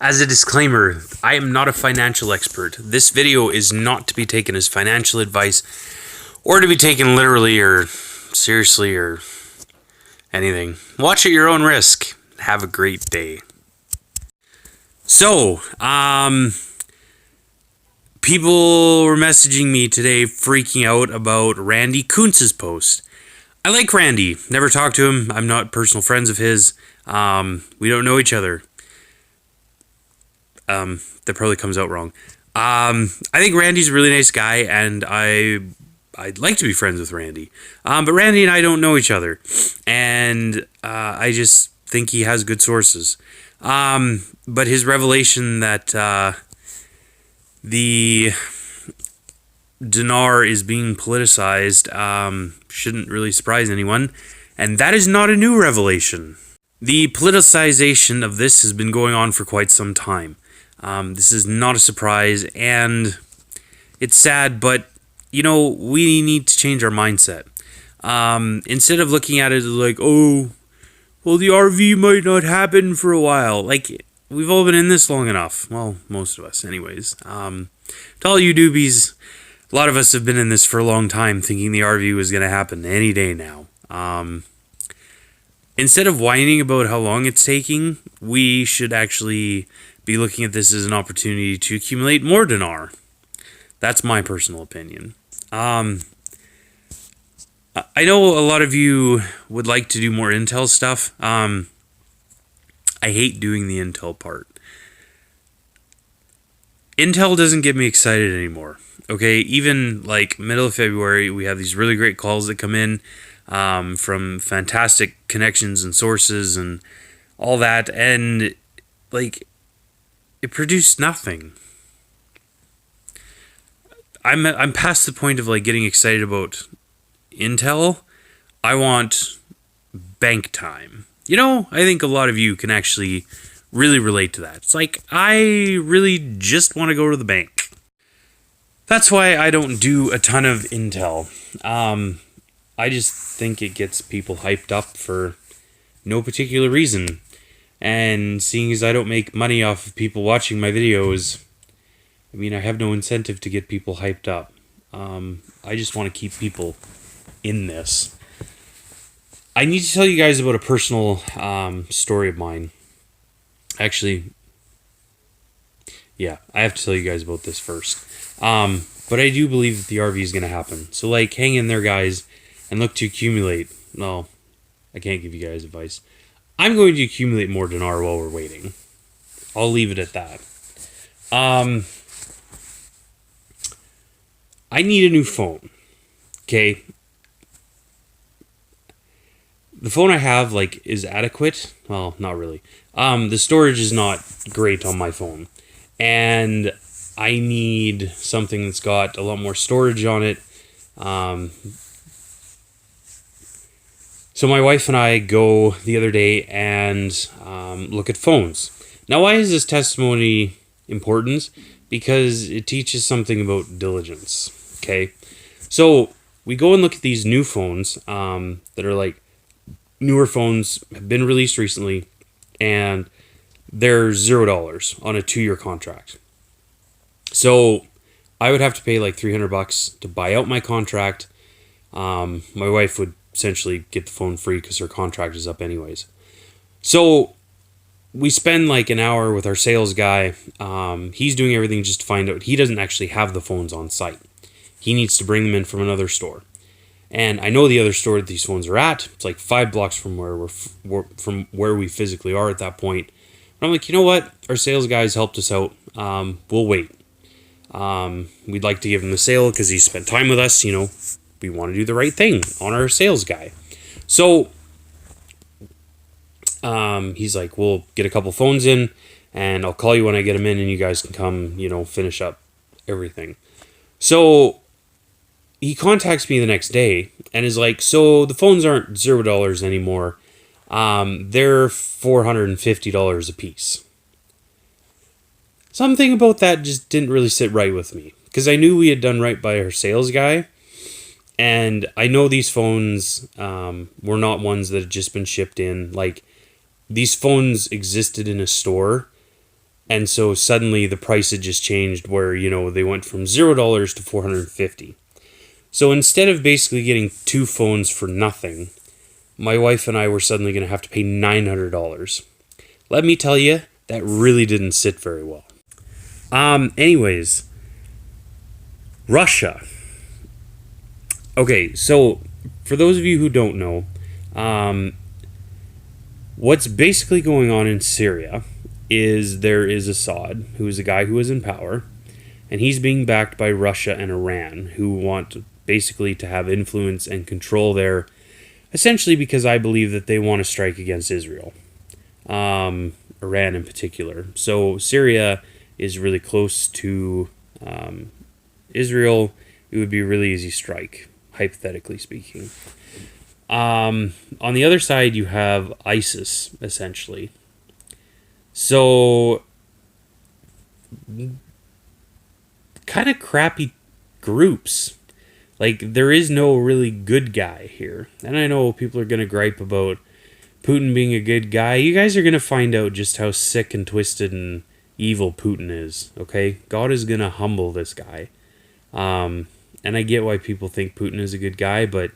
As a disclaimer, I am not a financial expert. This video is not to be taken as financial advice or to be taken literally or seriously or anything. Watch at your own risk. Have a great day. So, people were messaging me today freaking out about Randy Kuntz's post. I like Randy. Never talked to him. I'm not personal friends of his. We don't know each other. That probably comes out wrong. I think Randy's a really nice guy, and I'd like to be friends with Randy. But Randy and I don't know each other, and I just think he has good sources. But his revelation that the Dinar is being politicized shouldn't really surprise anyone, and that is not a new revelation. The politicization of this has been going on for quite some time. This is not a surprise, and it's sad, but, you know, we need to change our mindset. Instead of looking at it like, oh, well, the RV might not happen for a while. Like, we've all been in this long enough. Well, most of us, anyways. To all you doobies, a lot of us have been in this for a long time, thinking the RV was going to happen any day now. Instead of whining about how long it's taking, we should actually be looking at this as an opportunity to accumulate more dinar. That's my personal opinion. I know a lot of you would like to do more intel stuff. I hate doing the intel part. Intel doesn't get me excited anymore. Okay, even like middle of February, we have these really great calls that come in from fantastic connections and sources and all that, and like it produced nothing. I'm past the point of like getting excited about intel. I want bank time. You know, I think a lot of you can actually really relate to that. It's like, I really just want to go to the bank. That's why I don't do a ton of intel. I just think it gets people hyped up for no particular reason. And seeing as I don't make money off of people watching my videos, I mean, I have no incentive to get people hyped up. I just want to keep people in this. I need to tell you guys about a personal story of mine. Actually, yeah, I have to tell you guys about this first. But I do believe that the RV is going to happen. So, like, hang in there, guys, and look to accumulate. No, I can't give you guys advice. I'm going to accumulate more dinar while we're waiting. I'll leave it at that. I need a new phone. Okay. The phone I have, like, is adequate. Well, not really. The storage is not great on my phone. And I need something that's got a lot more storage on it. So my wife and I go the other day and look at phones. Now, why is this testimony important? Because it teaches something about diligence. Okay, so we go and look at these new phones that are like newer phones, have been released recently, and they're $0 on a 2-year contract. So I would have to pay like $300 to buy out my contract. My wife would essentially get the phone free because her contract is up anyways. So we spend like an hour with our sales guy. He's doing everything just to find out. He doesn't actually have the phones on site. He needs to bring them in from another store. And I know the other store that these phones are at. It's like 5 blocks from where we physically are at that point. But I'm like, you know what? Our sales guys helped us out. We'll wait. We'd like to give him the sale because he spent time with us. You know, we want to do the right thing on our sales guy. So he's like, we'll get a couple phones in, and I'll call you when I get them in, and you guys can come, you know, finish up everything. So he contacts me the next day and is like, so the phones aren't $0 anymore. They're $450 a piece. Something about that just didn't really sit right with me, because I knew we had done right by our sales guy, and I know these phones were not ones that had just been shipped in. Like, these phones existed in a store And so suddenly the price had just changed where, they went from $0 to 450. So instead of basically getting 2 phones for nothing, my wife and I were suddenly going to have to pay $900. Let me tell you, that really didn't sit very well. Anyways, Russia. Okay, so for those of you who don't know, what's basically going on in Syria is there is Assad, who is a guy who is in power, and he's being backed by Russia and Iran, who want basically to have influence and control there, essentially because I believe that they want to strike against Israel, Iran in particular. So Syria is really close to Israel. It would be a really easy strike, hypothetically speaking. On the other side, you have ISIS, essentially. So, kind of crappy groups. Like, there is no really good guy here. And I know people are going to gripe about Putin being a good guy. You guys are going to find out just how sick and twisted and evil Putin is, okay? God is going to humble this guy. And I get why people think Putin is a good guy, but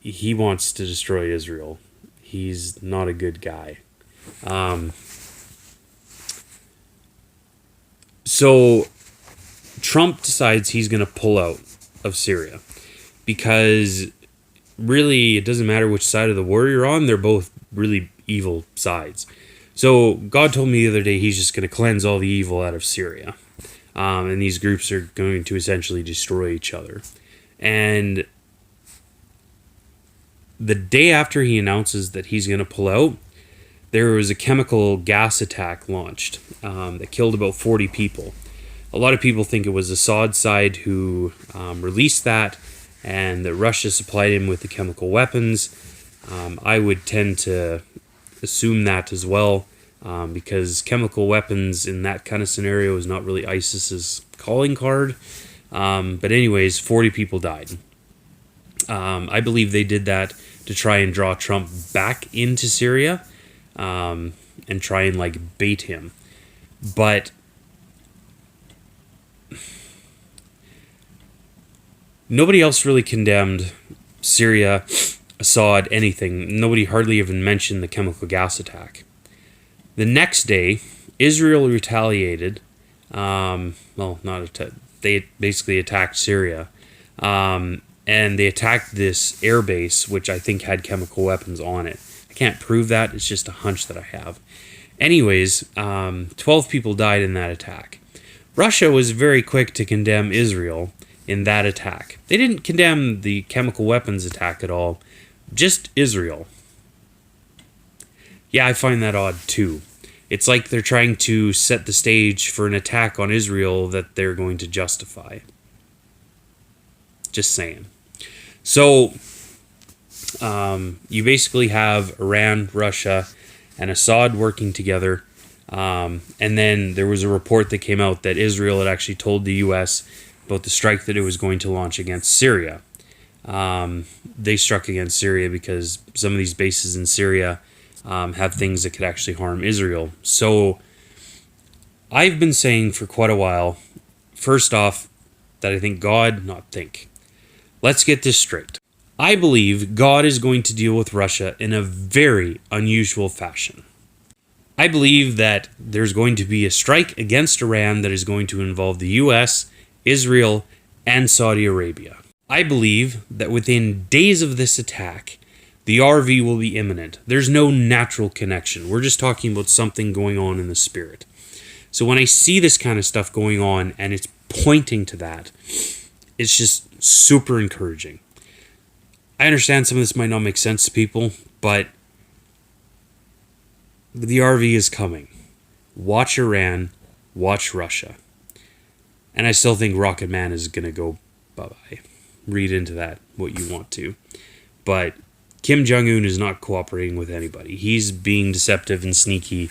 he wants to destroy Israel. He's not a good guy. So Trump decides he's going to pull out of Syria because really it doesn't matter which side of the war you're on. They're both really evil sides. So God told me the other day he's just going to cleanse all the evil out of Syria. And these groups are going to essentially destroy each other. And the day after he announces that he's going to pull out, there was a chemical gas attack launched that killed about 40 people. A lot of people think it was Assad's side who released that, and that Russia supplied him with the chemical weapons. I would tend to assume that as well, because chemical weapons in that kind of scenario is not really ISIS's calling card. But anyways, 40 people died. I believe they did that to try and draw Trump back into Syria, and try and bait him. But nobody else really condemned Syria, Assad, anything. Nobody hardly even mentioned the chemical gas attack. The next day, Israel retaliated. They basically attacked Syria. And they attacked this air base, which I think had chemical weapons on it. I can't prove that. It's just a hunch that I have. Anyways, 12 people died in that attack. Russia was very quick to condemn Israel in that attack. They didn't condemn the chemical weapons attack at all, just Israel. Yeah, I find that odd too. It's like they're trying to set the stage for an attack on Israel that they're going to justify. Just saying. So, you basically have Iran, Russia, and Assad working together. And then there was a report that came out that Israel had actually told the U.S. about the strike that it was going to launch against Syria. They struck against Syria because some of these bases in Syria have things that could actually harm Israel. So I've been saying for quite a while, first off, that I think let's get this straight. I believe God is going to deal with Russia in a very unusual fashion. I believe that there's going to be a strike against Iran that is going to involve the U.S., Israel, and Saudi Arabia. I believe that within days of this attack, the RV will be imminent. There's no natural connection. We're just talking about something going on in the spirit. So when I see this kind of stuff going on and it's pointing to that, it's just super encouraging. I understand some of this might not make sense to people, but the RV is coming. Watch Iran, watch Russia. And I still think Rocket Man is going to go bye-bye. Read into that what you want to. But Kim Jong-un is not cooperating with anybody. He's being deceptive and sneaky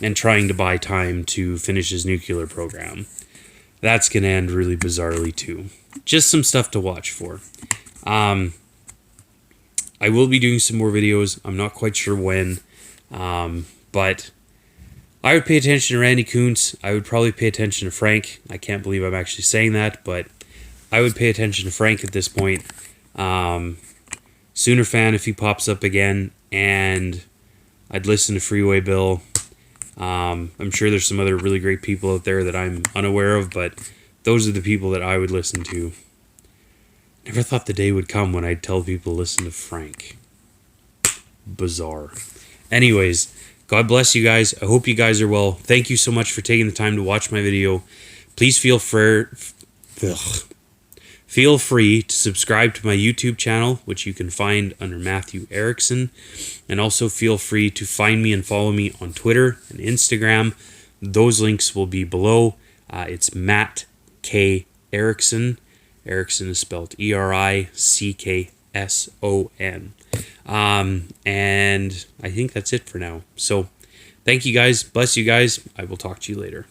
and trying to buy time to finish his nuclear program. That's going to end really bizarrely too. Just some stuff to watch for. I will be doing some more videos. I'm not quite sure when. But I would pay attention to Randy Kuntz. I would probably pay attention to Frank. I can't believe I'm actually saying that, but I would pay attention to Frank at this point. Sooner fan if he pops up again, and I'd listen to Freeway Bill. I'm sure there's some other really great people out there that I'm unaware of, but those are the people that I would listen to. Never thought the day would come when I'd tell people to listen to Frank. Bizarre. Anyways, God bless you guys. I hope you guys are well. Thank you so much for taking the time to watch my video. Please feel free to subscribe to my YouTube channel, which you can find under Matthew Erickson. And also feel free to find me and follow me on Twitter and Instagram. Those links will be below. It's Matt K. Erickson. Erickson is spelled Erickson. And I think that's it for now. So thank you guys. Bless you guys. I will talk to you later.